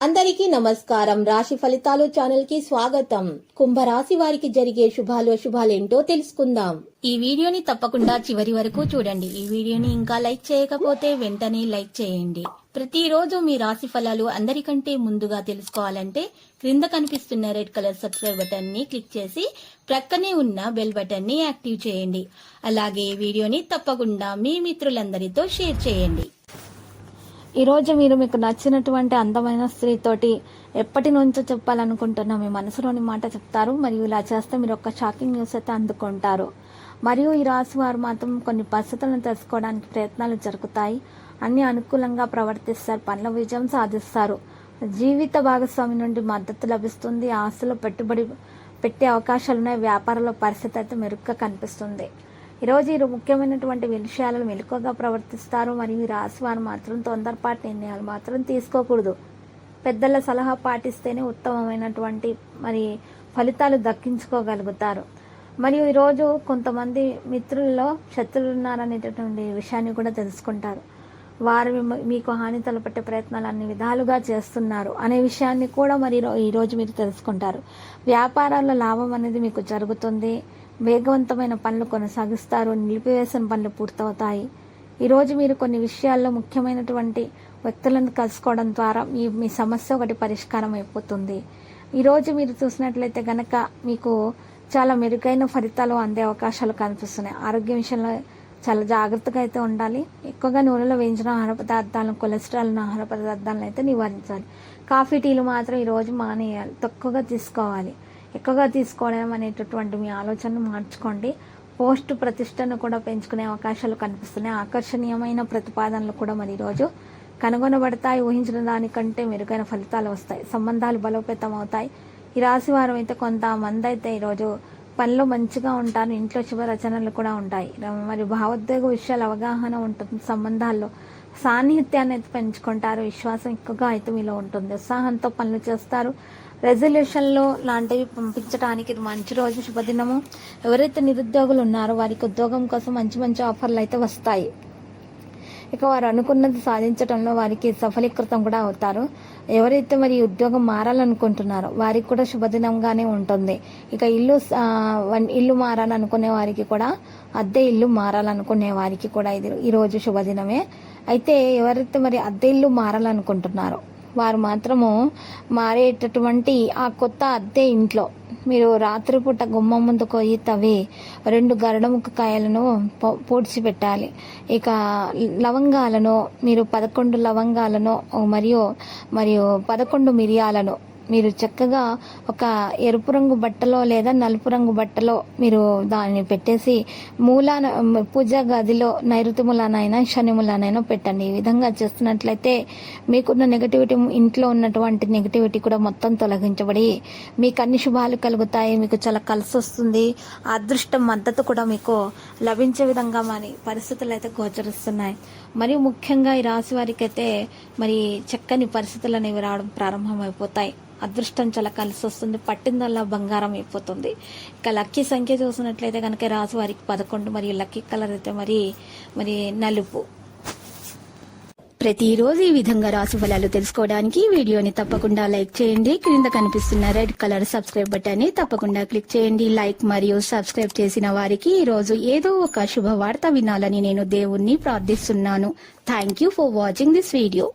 అందరికీ నమస్కారం. రాశి ఫలితాలు ఛానల్ కి స్వాగతం. కుంభరాశి వారికి జరిగే శుభాలేంటో తెలుసుకుందాం. ఈ వీడియోని తప్పకుండా చివరి వరకు చూడండి. ఈ వీడియోని ఇంకా లైక్ చేయకపోతే వెంటనే లైక్ చేయండి. ప్రతిరోజు మీ రాశి ఫలాలు అందరికంటే ముందుగా తెలుసుకోవాలంటే క్రింద కనిపిస్తున్న రెడ్ కలర్ సబ్స్క్రైబ్ బటన్ ని క్లిక్ చేసి ప్రక్కనే ఉన్న బెల్ బటన్ ని యాక్టివ్ చేయండి. అలాగే ఈ వీడియోని తప్పకుండా మీ మిత్రులందరితో షేర్ చేయండి. ఈరోజు మీరు మీకు నచ్చినటువంటి అందమైన స్త్రీతోటి ఎప్పటి నుంచో చెప్పాలనుకుంటున్న మీ మనసులోని మాట చెప్తారు. మరియు ఇలా చేస్తే మీరు ఒక షాకింగ్ న్యూస్ అయితే అందుకుంటారు. మరియు ఈ రాశి వారు మాత్రం కొన్ని పరిస్థితులను తెలుసుకోవడానికి ప్రయత్నాలు జరుగుతాయి. అన్ని అనుకూలంగా ప్రవర్తిస్తారు. పనుల విజయం సాధిస్తారు. జీవిత భాగస్వామి నుండి మద్దతు లభిస్తుంది. ఆస్తులు పెట్టుబడి పెట్టే అవకాశాలున్నాయి. వ్యాపారంలో పరిస్థితి అయితే మెరుగ్గా కనిపిస్తుంది. ఈరోజు ఈ ముఖ్యమైనటువంటి విషయాలను మెలకువగా ప్రవర్తిస్తారు. మరియు ఈ రాశి వారు మాత్రం తొందరపాటు నిర్ణయాలు మాత్రం తీసుకోకూడదు. పెద్దల సలహా పాటిస్తేనే ఉత్తమమైనటువంటి ఫలితాలు దక్కించుకోగలుగుతారు. మరియు ఈరోజు కొంతమంది మిత్రుల్లో శత్రువులు ఉన్నారనేటటువంటి విషయాన్ని కూడా తెలుసుకుంటారు. వారు మీకు హాని తలపెట్టే ప్రయత్నాలు అన్ని విధాలుగా చేస్తున్నారు అనే విషయాన్ని కూడా ఈరోజు మీరు తెలుసుకుంటారు. వ్యాపారాల్లో లాభం అనేది మీకు జరుగుతుంది. వేగవంతమైన పనులు కొనసాగిస్తారు. నిలిపివేసిన పనులు పూర్తవుతాయి. ఈరోజు మీరు కొన్ని విషయాల్లో ముఖ్యమైనటువంటి వ్యక్తులను కలుసుకోవడం ద్వారా మీ సమస్య ఒకటి పరిష్కారం అయిపోతుంది. ఈరోజు మీరు చూసినట్లయితే గనక మీకు చాలా మెరుగైన ఫలితాలు అందే అవకాశాలు కనిపిస్తున్నాయి. ఆరోగ్య విషయంలో చాలా జాగ్రత్తగా అయితే ఉండాలి. ఎక్కువగా నూనెలో వేయించిన ఆహార పదార్థాలను, కొలెస్ట్రాల్ ఉన్న ఆహార పదార్థాలను అయితే నివారించాలి. కాఫీ టీలు మాత్రం ఈరోజు మానేయాలి. తక్కువగా తీసుకోవాలి. ఎక్కువగా తీసుకోవడం అనేటటువంటి మీ ఆలోచనను మార్చుకోండి. పోస్టు ప్రతిష్టను కూడా పెంచుకునే అవకాశాలు కనిపిస్తున్నాయి. ఆకర్షణీయమైన ప్రతిపాదనలు కూడా ఈరోజు కనుగొనబడతాయి. ఊహించిన దానికంటే మెరుగైన ఫలితాలు వస్తాయి. సంబంధాలు బలోపేతం అవుతాయి. ఈ రాశి వారం అయితే కొంతమంది అయితే ఈరోజు పనిలో మంచిగా ఉంటారు. ఇంట్లో శుభ రచనలు కూడా ఉంటాయి. మరి భావోద్వేగ విషయాల అవగాహన ఉంటుంది. సంబంధాల్లో సాన్నిహిత్యాన్ని అయితే పెంచుకుంటారు. విశ్వాసం ఎక్కువగా అయితే మీలో ఉంటుంది. ఉత్సాహంతో పనులు చేస్తారు. రెజల్యూషన్లు లాంటివి పంపించడానికి ఇది మంచి రోజు, శుభదినము. ఎవరైతే నిరుద్యోగులు ఉన్నారో వారికి ఉద్యోగం కోసం మంచి మంచి ఆఫర్లు అయితే వస్తాయి. ఇక వారు అనుకున్నది సాధించడంలో వారికి సఫలీకృతం కూడా అవుతారు. ఎవరైతే ఉద్యోగం మారాలనుకుంటున్నారో వారికి కూడా శుభదినంగానే ఉంటుంది. ఇక ఇల్లు మారాలనుకునే వారికి కూడా, అద్దె ఇల్లు మారాలనుకునే వారికి కూడా ఇది ఈరోజు శుభదినమే. అయితే ఎవరైతే అద్దె ఇల్లు మారాలనుకుంటున్నారో వారు మాత్రము మారేటటువంటి ఆ కొత్త అద్దె ఇంట్లో మీరు రాత్రిపూట గుమ్మం ముందు కొయ్యి తవ్వి 2 గరడముక్కకాయలను పూడ్చి పెట్టాలి. ఇక లవంగాలను మీరు 11 లవంగాలను మరియు 11 మిరియాలను మీరు చక్కగా ఒక ఎరుపు రంగు బట్టలో లేదా నలుపు రంగు బట్టలో మీరు దాన్ని పెట్టేసి మూలాన పూజా గదిలో నైరుతిములానైనా శనిములానైనా పెట్టండి. ఈ విధంగా చేస్తున్నట్లయితే మీకున్న నెగటివిటీ, ఇంట్లో ఉన్నటువంటి నెగటివిటీ కూడా మొత్తం తొలగించబడి మీకు అన్ని శుభాలు కలుగుతాయి. మీకు చాలా కలిసి వస్తుంది. అదృష్టం మద్దతు కూడా మీకు లభించే విధంగా పరిస్థితులు అయితే గోచరిస్తున్నాయి. మరియు ముఖ్యంగా ఈ రాశి వారికి అయితే చక్కని పరిస్థితులు అనేవి రావడం ప్రారంభమైపోతాయి. అదృష్టం చాలా కలిసి వస్తుంది. పట్టిందల్లా బంగారం అయిపోతుంది. ఇక లక్కీ సంఖ్య చూసినట్లయితే కనుక రాశి వారికి 11 మరియు లక్కీ కలర్ అయితే నలుపు. ప్రతిరోజు ఈ విధంగా రాశి ఫలాలు తెలుసుకోవడానికి వీడియోని తప్పకుండా లైక్ చేయండి. క్రింద కనిపిస్తున్న రెడ్ కలర్ సబ్స్క్రైబ్ బటన్ ని తప్పకుండా క్లిక్ చేయండి. లైక్ మరియు సబ్స్క్రైబ్ చేసిన వారికి ఈ రోజు ఏదో ఒక శుభవార్త వినాలని నేను దేవుణ్ణి ప్రార్థిస్తున్నాను. Thank you for watching this video.